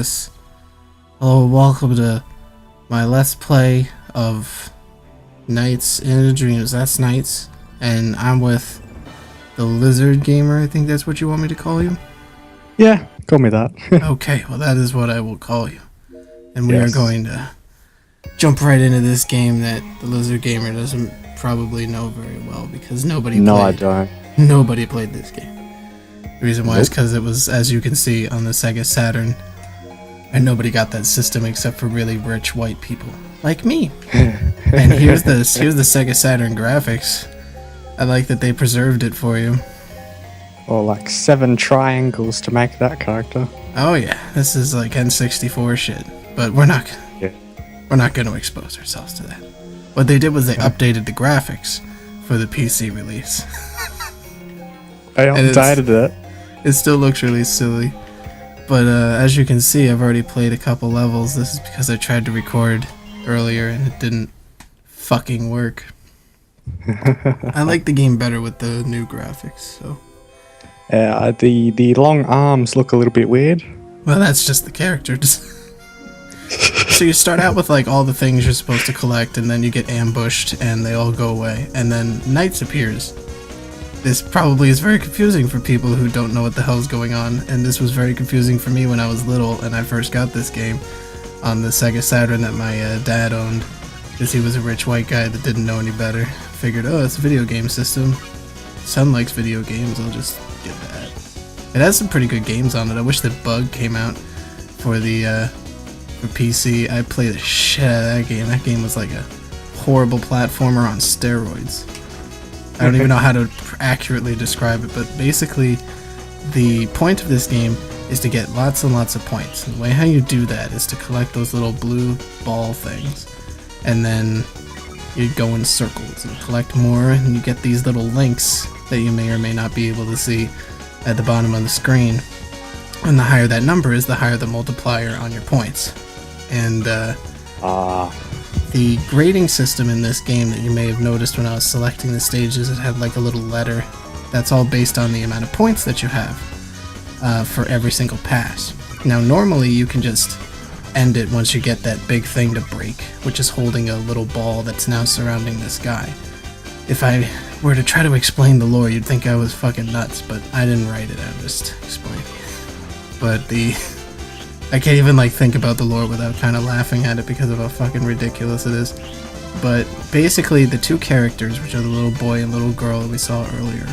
this. Hello, welcome to my Let's Play of Nights in Dreams. That's Nights, and I'm with TheLizardGamer. I think that's what you want me to call you? Yeah, call me that. Okay, well that is what I will call you. And we are going to jump right into this game that TheLizardGamer doesn't probably know very well because nobody played this game. The reason why is because it was, as you can see, on the Sega Saturn, and nobody got that system except for really rich white people like me. And here's the Sega Saturn graphics. I like that they preserved it for you. Or like 7 triangles to make that character. Oh yeah, this is like N64 shit, but we're not going to expose ourselves to that. What they did was they updated the graphics for the PC release. I updated it. It still looks really silly. But as you can see, I've already played a couple levels. This is because I tried to record earlier and it didn't fucking work. I like the game better with the new graphics, so. Yeah, the long arms look a little bit weird. Well, that's just the characters. So you start out with like all the things you're supposed to collect, and then you get ambushed and they all go away, and then Knights appears. This probably is very confusing for people who don't know what the hell's going on, and this was very confusing for me when I was little and I first got this game on the Sega Saturn that my dad owned, because he was a rich white guy that didn't know any better. Figured, oh, it's a video game system. Son likes video games, I'll just get that. It has some pretty good games on it. I wish that Bug came out for the for PC. I played the shit out of that game. That game was like a horrible platformer on steroids. I don't even know how to accurately describe it, but basically the point of this game is to get lots and lots of points. And the way how you do that is to collect those little blue ball things, and then you go in circles and collect more, and you get these little links that you may or may not be able to see at the bottom of the screen. And the higher that number is, the higher the multiplier on your points. And the grading system in this game that you may have noticed when I was selecting the stages, it had like a little letter. That's all based on the amount of points that you have for every single pass. Now normally you can just end it once you get that big thing to break, which is holding a little ball that's now surrounding this guy. If I were to try to explain the lore, you'd think I was fucking nuts, but I didn't write it, I'm just explaining. But I can't even like think about the lore without kind of laughing at it because of how fucking ridiculous it is. But basically the two characters, which are the little boy and little girl that we saw earlier,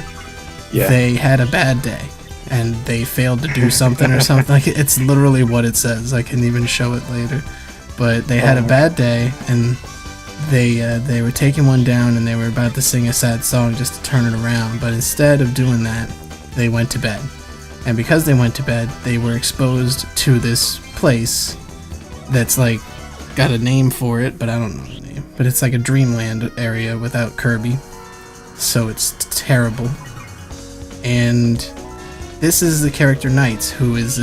they had a bad day and they failed to do something or something. Like, it's literally what it says. I can even show it later. But they had a bad day, and they were taking one down and they were about to sing a sad song just to turn it around. But instead of doing that, they went to bed. And because they went to bed, they were exposed to this place that's like got a name for it, but I don't know the name. But it's like a dreamland area without Kirby, so it's terrible. And this is the character Knights, who is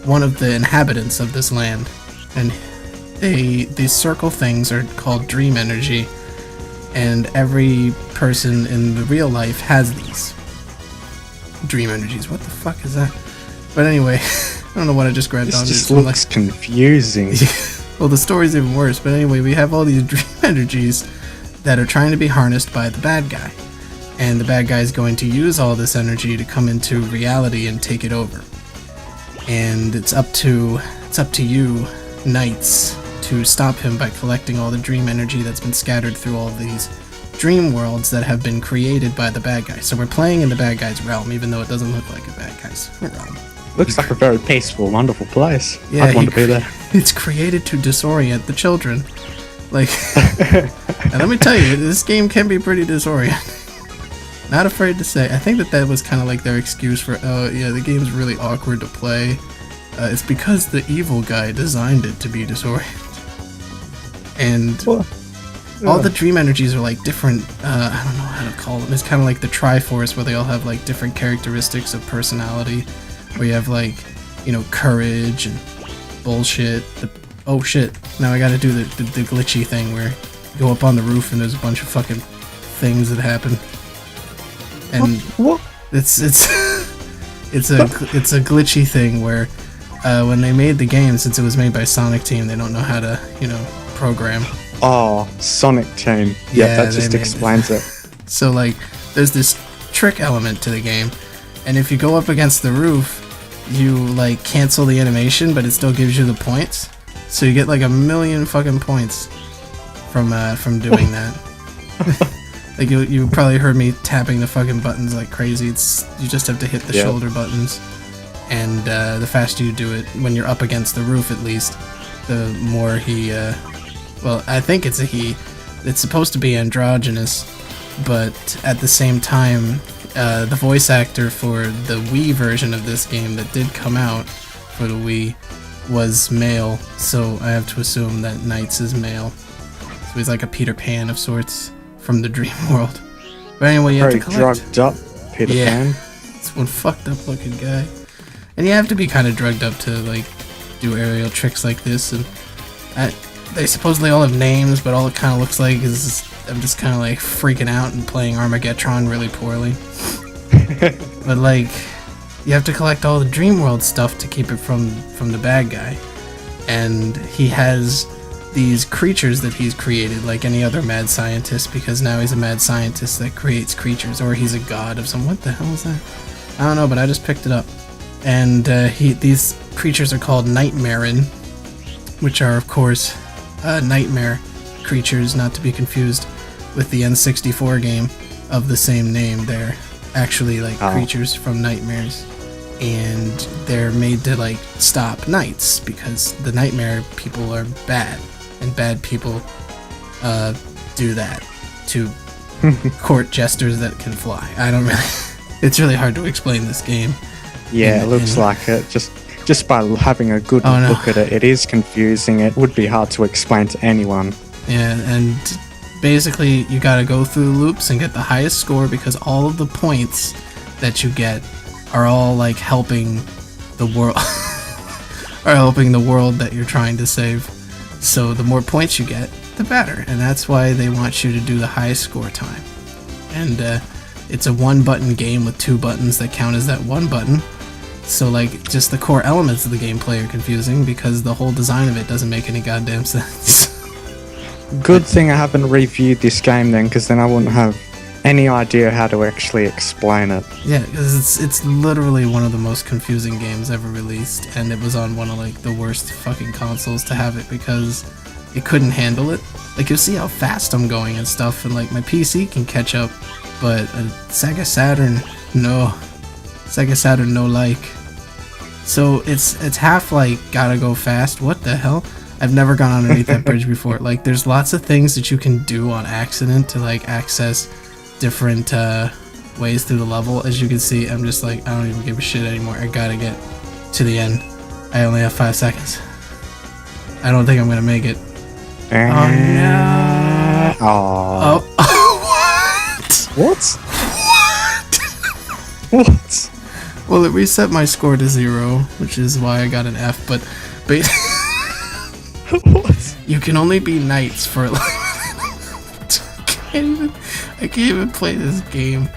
one of the inhabitants of this land. And these circle things are called dream energy, and every person in the real life has these dream energies. What the fuck is that? But anyway, I don't know what I just grabbed on. This just looks confusing. Well, the story's even worse. But anyway, we have all these dream energies that are trying to be harnessed by the bad guy. And the bad guy is going to use all this energy to come into reality and take it over. And it's up to you, Knights, to stop him by collecting all the dream energy that's been scattered through all these dream worlds that have been created by the bad guy. So we're playing in the bad guy's realm, even though it doesn't look like a bad guy's realm. Looks like a very peaceful, wonderful place. Yeah, I'd want to be there. It's created to disorient the children. Like, and let me tell you, this game can be pretty disorienting. Not afraid to say. I think that was kind of like their excuse for, oh yeah, the game's really awkward to play. It's because the evil guy designed it to be disorienting. And all the dream energies are like different, I don't know how to call them. It's kind of like the Triforce, where they all have like different characteristics of personality. Where you have like, you know, courage and bullshit. Oh shit, now I gotta do the glitchy thing where you go up on the roof and there's a bunch of fucking things that happen. And what? it's a glitchy thing where when they made the game, since it was made by Sonic Team, they don't know how to, program. Oh, Sonic Team. Yeah, that just explains it. So, like, there's this trick element to the game, and if you go up against the roof, you, like, cancel the animation, but it still gives you the points. So you get, like, 1,000,000 fucking points from doing that. Like, you probably heard me tapping the fucking buttons like crazy. You just have to hit the shoulder buttons, and the faster you do it, when you're up against the roof at least, the more he, well, I think it's a he. It's supposed to be androgynous, but at the same time, the voice actor for the Wii version of this game that did come out for the Wii was male, so I have to assume that Knights is male. So he's like a Peter Pan of sorts from the dream world. But anyway, you have to collect... drugged up Peter Pan. It's one fucked up looking guy. And you have to be kind of drugged up to, like, do aerial tricks like this, and they supposedly all have names, but all it kind of looks like is I'm just kind of like freaking out and playing Armageddon really poorly. But like, you have to collect all the Dream World stuff to keep it from the bad guy, and he has these creatures that he's created, like any other mad scientist, because now he's a mad scientist that creates creatures, or he's a god of some. What the hell is that? I don't know, but I just picked it up. And these creatures are called Nightmarin, which are, of course, nightmare creatures, not to be confused with the N64 game of the same name. They're actually like creatures from nightmares, and they're made to like stop knights, because the nightmare people are bad, and bad people do that to court jesters that can fly. I don't really... It's really hard to explain this game. Yeah, it looks like it. Just by having a good look at it, it is confusing. It would be hard to explain to anyone. Yeah, and basically you gotta go through the loops and get the highest score, because all of the points that you get are all like helping the world are helping the world that you're trying to save. So the more points you get, the better, and that's why they want you to do the highest score time. And it's a one-button game with 2 buttons that count as that one button. So, like, just the core elements of the gameplay are confusing, because the whole design of it doesn't make any goddamn sense. Good thing I haven't reviewed this game then, because then I wouldn't have any idea how to actually explain it. Yeah, because it's literally one of the most confusing games ever released, and it was on one of, like, the worst fucking consoles to have it, because it couldn't handle it. Like, you'll see how fast I'm going and stuff, and, like, my PC can catch up, but Sega Saturn, no. Sega Saturn, no like. So it's half like gotta go fast. What the hell? I've never gone underneath that bridge before. Like, there's lots of things that you can do on accident to like access different ways through the level. As you can see, I'm just like, I don't even give a shit anymore. I gotta get to the end. I only have 5 seconds. I don't think I'm gonna make it. Oh no! Oh. What? What? Well, it reset my score to 0, which is why I got an F, but What? You can only be knights for like I can't even play this game.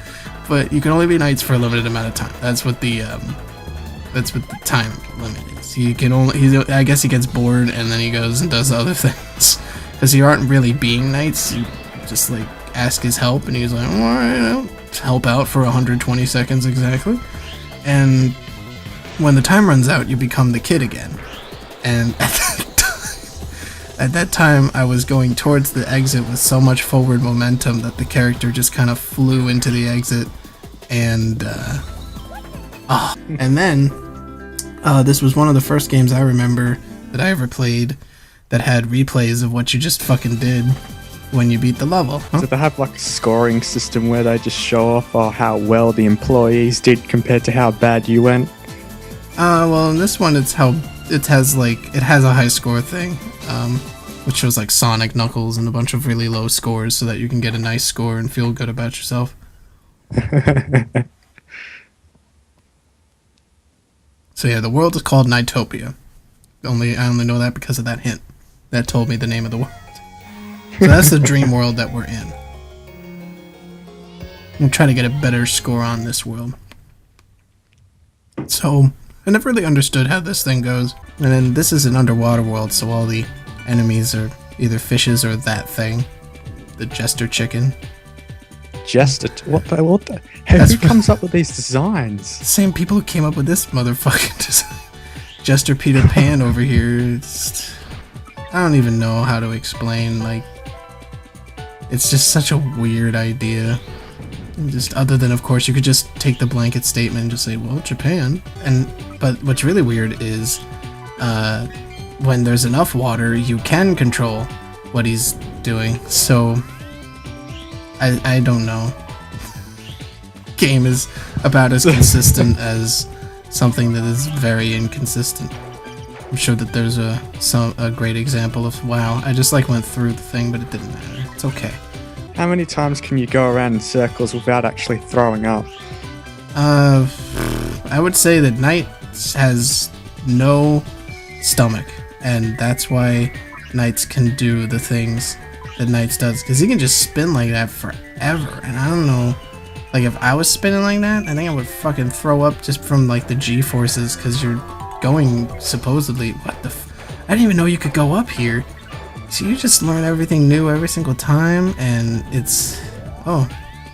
But you can only be knights for a limited amount of time. That's what the time limit is. You can only I guess he gets bored and then he goes and does other things. Because you aren't really being knights, you just like ask his help, and he's like, alright, I'll help out for 120 seconds exactly. And when the time runs out, you become the kid again. And at that time, I was going towards the exit with so much forward momentum that the character just kind of flew into the exit. And and then this was one of the first games I remember that I ever played that had replays of what you just fucking did when you beat the level. Huh? Do they have like a scoring system where they just show off how well the employees did compared to how bad you went? Well, in this one, it has a high score thing, which shows like Sonic, Knuckles, and a bunch of really low scores so that you can get a nice score and feel good about yourself. So yeah, the world is called Nightopia. I only know that because of that hint. That told me the name of the world. So that's the dream world that we're in. I'm trying to get a better score on this world. So, I never really understood how this thing goes. And then this is an underwater world, so all the enemies are either fishes or that thing. The Jester chicken. Jester? What the? Who comes up with these designs? Same people who came up with this motherfucking design. Jester Peter Pan over here. I don't even know how to explain, like... It's just such a weird idea. Just other than, of course, you could just take the blanket statement and just say, well, Japan. But what's really weird is when there's enough water, you can control what he's doing. So I don't know. Game is about as consistent as something that is very inconsistent. I'm sure that there's a great example of, wow, I just like went through the thing, but it didn't matter. It's okay. How many times can you go around in circles without actually throwing up? I would say that Knight has no stomach, and that's why Knights can do the things that Knights does, because he can just spin like that forever, and I don't know, like if I was spinning like that, I think I would fucking throw up just from like the G-forces, because you're going supposedly, what the I didn't even know you could go up here. So you just learn everything new every single time, and it's... Oh,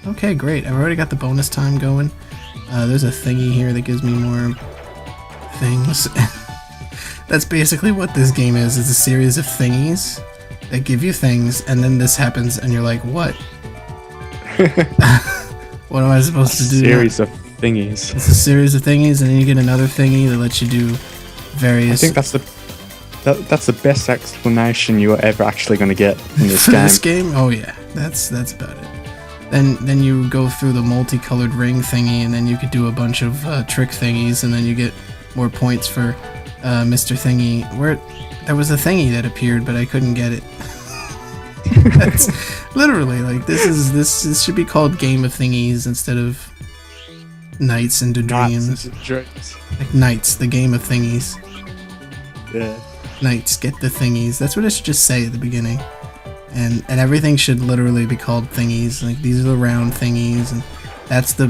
okay, great. I've already got the bonus time going. There's a thingy here that gives me more things. That's basically what this game is. It's a series of thingies that give you things, and then this happens, and you're like, what? What am I supposed to do? Series of thingies. It's a series of thingies, and then you get another thingy that lets you do various... I think that's the best explanation you are ever actually going to get in this game. This game? Oh yeah, that's about it. Then you go through the multicolored ring thingy, and then you could do a bunch of trick thingies, and then you get more points for Mr. Thingy. Where there was a thingy that appeared, but I couldn't get it. That's literally like this should be called Game of Thingies instead of Nights into Dreams. Like Nights, the Game of Thingies. Yeah. Knights, get the thingies. That's what it should just say at the beginning. And everything should literally be called thingies. Like, these are the round thingies, and that's the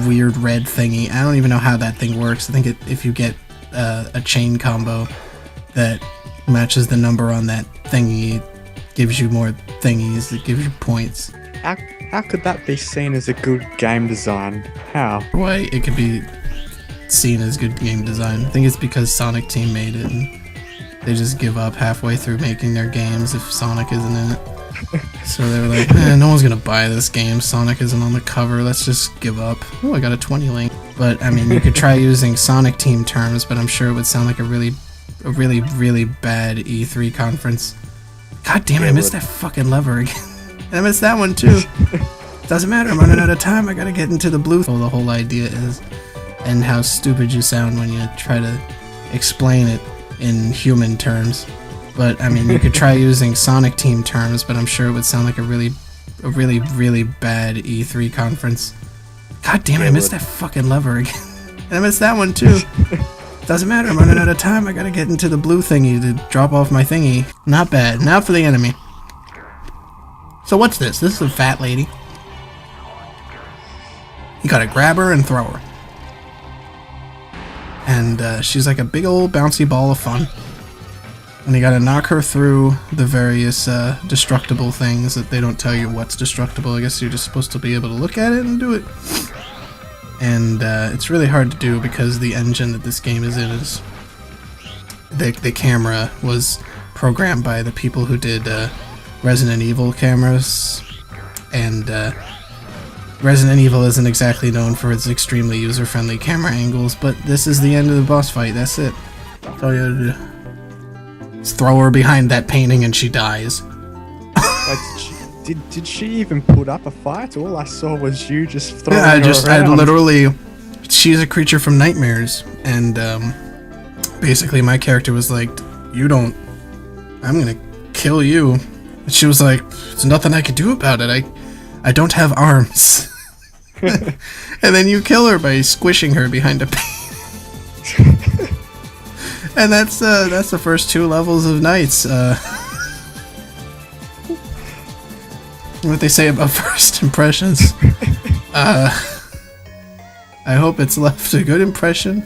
weird red thingy. I don't even know how that thing works. I think if you get a chain combo that matches the number on that thingy, it gives you more thingies, it gives you points. How could that be seen as a good game design? How? Why it could be seen as good game design? I think it's because Sonic Team made it, and they just give up halfway through making their games if Sonic isn't in it. So they were like, no one's gonna buy this game. Sonic isn't on the cover. Let's just give up. Oh, I got a 20 link. But I mean, you could try using Sonic Team terms, but I'm sure it would sound like a really bad E3 conference. God damn it! I missed that fucking lever again. And I missed that one too. Doesn't matter. I'm running out of time. I gotta get into the blue. Oh, the whole idea is, and how stupid you sound when you try to explain it in human terms. But I mean, you could try using Sonic Team terms, but I'm sure it would sound like a really bad E3 conference. God damn it, I missed that fucking lever again. And I missed that one too. Doesn't matter, I'm running out of time. I gotta get into the blue thingy to drop off my thingy. Not bad. Now for the enemy. So what's this? This is a fat lady. You gotta grab her and throw her. And she's like a big old bouncy ball of fun. And you gotta knock her through the various destructible things that they don't tell you what's destructible. I guess you're just supposed to be able to look at it and do it. And it's really hard to do because the engine that this game is in is... The camera was programmed by the people who did Resident Evil cameras. And Resident Evil isn't exactly known for its extremely user-friendly camera angles, but this is the end of the boss fight. That's it. That's all you gotta do. Just throw her behind that painting and she dies. Did she even put up a fight? All I saw was you just throwing her around. I literally... She's a creature from nightmares, and basically my character was like, you don't... I'm gonna kill you. And she was like, there's nothing I can do about it. I don't have arms. And then you kill her by squishing her behind a painting. And that's the first 2 levels of Knights. What they say about first impressions. I hope it's left a good impression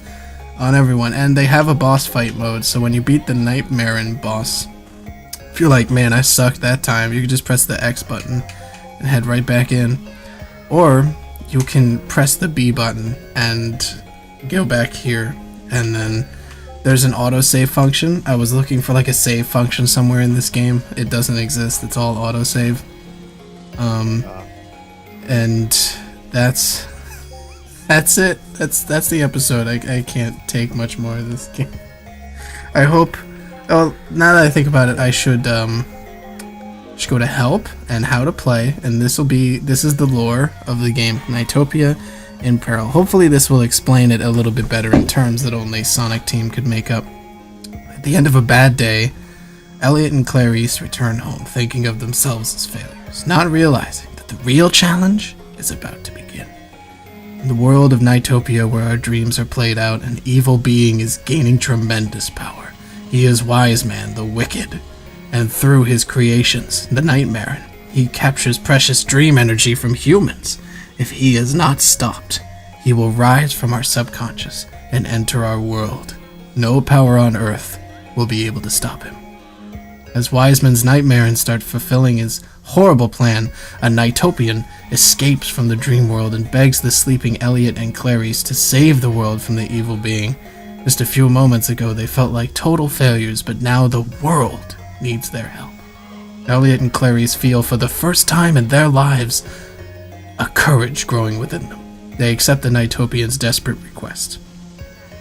on everyone. And they have a boss fight mode, so when you beat the Nightmare boss, if you're like, man, I sucked that time, you can just press the X button and head right back in. Or you can press the B button and go back here, and then there's an autosave function. I was looking for like a save function somewhere in this game. It doesn't exist. It's all autosave. And that's it. That's the episode. I can't take much more of this game. I hope. Oh, now that I think about it, I should go to help and how to play, and this is the lore of the game, Nightopia in Peril. Hopefully this will explain it a little bit better in terms that only Sonic Team could make up. At the end of a bad day, Elliot and Clarice return home, thinking of themselves as failures, not realizing that the real challenge is about to begin. In the world of Nightopia, where our dreams are played out, an evil being is gaining tremendous power. He is Wise Man, the Wicked, and through his creations, the Nightmare, he captures precious dream energy from humans. If he is not stopped, he will rise from our subconscious and enter our world. No power on Earth will be able to stop him. As Wiseman's Nightmare starts fulfilling his horrible plan, a Nightopian escapes from the dream world and begs the sleeping Elliot and Clarice to save the world from the evil being. Just a few moments ago, they felt like total failures, but now the world needs their help. Elliot and Clarice feel for the first time in their lives a courage growing within them. They accept the Nightopian's desperate request.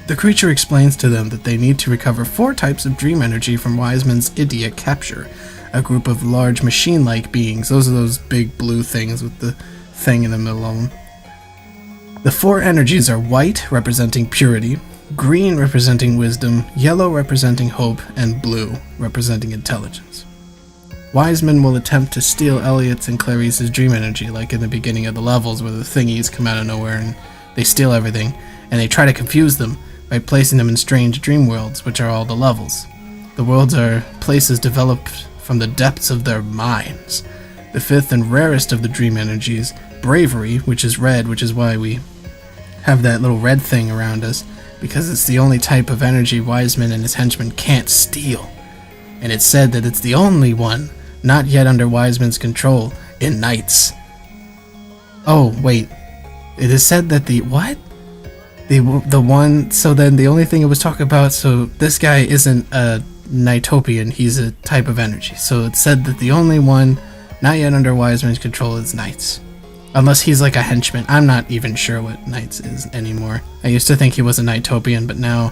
The creature explains to them that they need to recover 4 types of dream energy from Wiseman's idiot capture, a group of large machine-like beings. Those are those big blue things with the thing in the middle of them. The 4 energies are white, representing purity, green representing wisdom, yellow representing hope, and blue representing intelligence. Wiseman will attempt to steal Elliot's and Clarice's dream energy, like in the beginning of the levels where the thingies come out of nowhere and they steal everything, and they try to confuse them by placing them in strange dream worlds, which are all the levels. The worlds are places developed from the depths of their minds. The 5th and rarest of the dream energies, bravery, which is red, which is why we have that little red thing around us, because it's the only type of energy Wiseman and his henchmen can't steal. And it's said that it's the only one not yet under Wiseman's control in Knights. Oh, wait. It is said that the one, so then the only thing it was talking about, so this guy isn't a Nightopian, he's a type of energy. So it said that the only one not yet under Wiseman's control is Knights. Unless he's like a henchman. I'm not even sure what Knights is anymore. I used to think he was a Nightopian, but now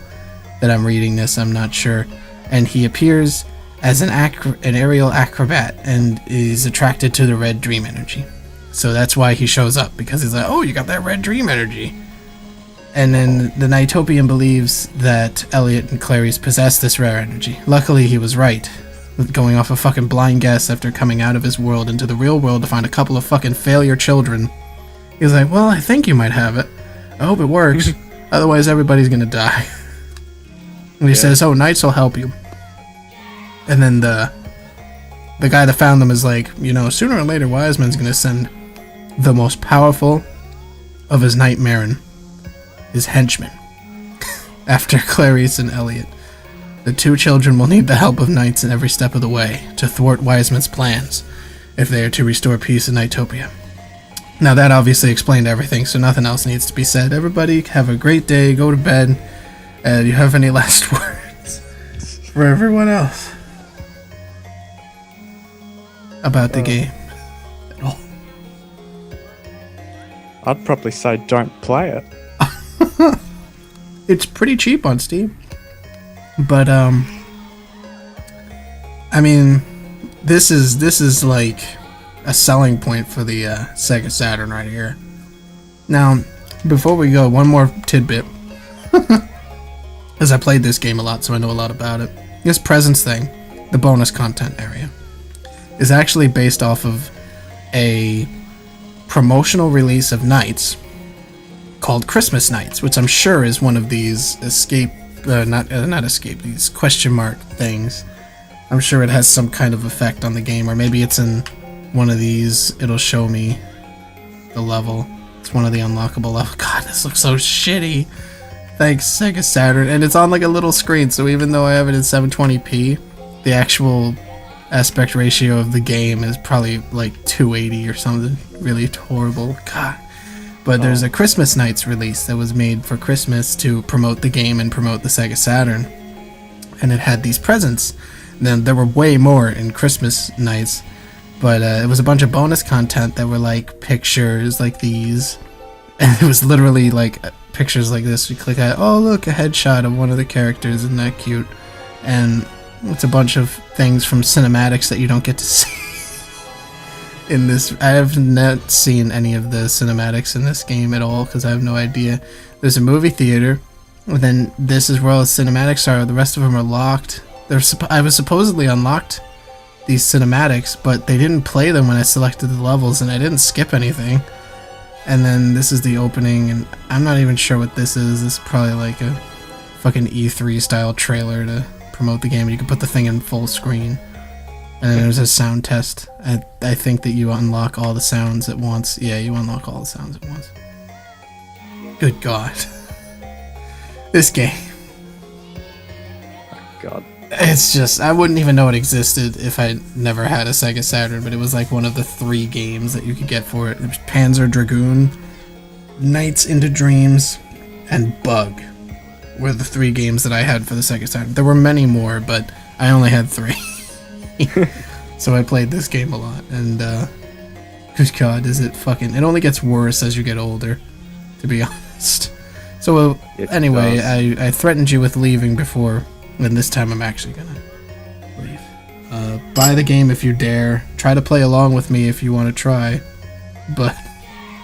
that I'm reading this, I'm not sure. And he appears as an aerial acrobat and is attracted to the red dream energy. So that's why he shows up, because he's like, oh, you got that red dream energy. And then the Nightopian believes that Elliot and Clarice possess this rare energy. Luckily, he was right, going off a fucking blind guess after coming out of his world into the real world to find a couple of fucking failure children. He's like, well, I think you might have it. I hope it works. Otherwise, everybody's gonna die. And he says, oh, Knights will help you. And then the guy that found them is like, you know, sooner or later Wiseman's gonna send the most powerful of his Nightmare, his henchmen, after Clarice and Elliot. The 2 children will need the help of Knights in every step of the way to thwart Wiseman's plans if they are to restore peace in Nightopia. Now that obviously explained everything, so nothing else needs to be said. Everybody have a great day, go to bed. Do you have any last words for everyone else about the game at all? I'd probably say don't play it. It's pretty cheap on Steam. But I mean, this is like a selling point for the Sega Saturn right here. Now, before we go, one more tidbit, because I played this game a lot, so I know a lot about it. This presents thing, the bonus content area, is actually based off of a promotional release of Knights called Christmas Knights, which I'm sure is one of these these question mark things. I'm sure it has some kind of effect on the game, or maybe it's in one of these, it'll show me the level. It's one of the unlockable levels. God, this looks so shitty. Thanks, Sega Saturn. And it's on like a little screen, so even though I have it in 720p, the actual aspect ratio of the game is probably like 280 or something. Really horrible. God. But there's a Christmas Nights release that was made for Christmas to promote the game and promote the Sega Saturn. And it had these presents. Then there were way more in Christmas Nights, but it was a bunch of bonus content that were like pictures like these. And it was literally like pictures like this. You click at, oh look, a headshot of one of the characters, isn't that cute? And it's a bunch of things from cinematics that you don't get to see in this. I have not seen any of the cinematics in this game at all because I have no idea. There's a movie theater, and then this is where all the cinematics are. The rest of them are locked. I was supposedly unlocked these cinematics, but they didn't play them when I selected the levels, and I didn't skip anything. And then this is the opening, and I'm not even sure what this is. This is probably like a fucking E3 style trailer to promote the game. You can put the thing in full screen. And then there's a sound test. I think that you unlock all the sounds at once. Yeah, you unlock all the sounds at once. Good God. This game. Oh, God. It's just, I wouldn't even know it existed if I never had a Sega Saturn, but it was like one of the 3 games that you could get for it. It was Panzer Dragoon, Nights into Dreams, and Bug were the 3 games that I had for the Sega Saturn. There were many more, but I only had 3. So I played this game a lot, and good God, is it fucking, it only gets worse as you get older, to be honest. So anyway, I threatened you with leaving before, and this time I'm actually gonna leave. Buy the game if you dare. Try to play along with me if you want to try, but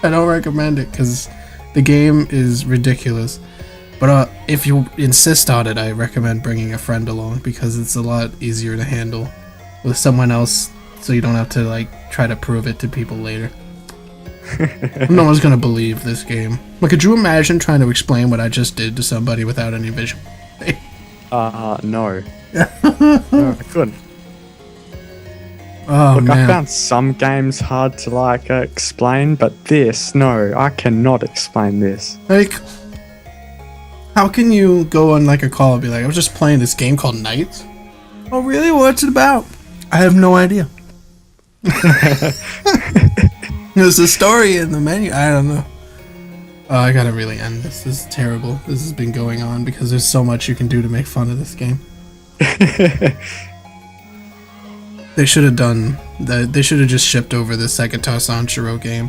I don't recommend it because the game is ridiculous. But if you insist on it, I recommend bringing a friend along because it's a lot easier to handle with someone else, so you don't have to like try to prove it to people later. No one's gonna believe this game. Like, could you imagine trying to explain what I just did to somebody without any vision? No. No, I couldn't. Oh, Look, man. I found some games hard to like explain, but this, no, I cannot explain this. Like, how can you go on like a call and be like, I was just playing this game called Nights? Oh, really? What's it about? I have no idea. There's a story in the menu. I don't know. Oh, I gotta really end this. This is terrible. This has been going on because there's so much you can do to make fun of this game. They should have done that. They should have just shipped over the Sekita Sanshiro game,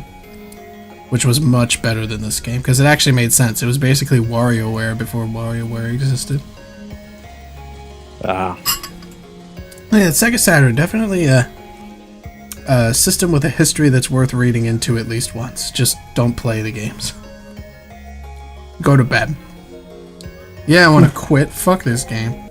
which was much better than this game because it actually made sense. It was basically WarioWare before WarioWare existed. Ah. Yeah, Sega Saturn, definitely a system with a history that's worth reading into at least once. Just don't play the games. Go to bed. Yeah, I want to quit. Fuck this game.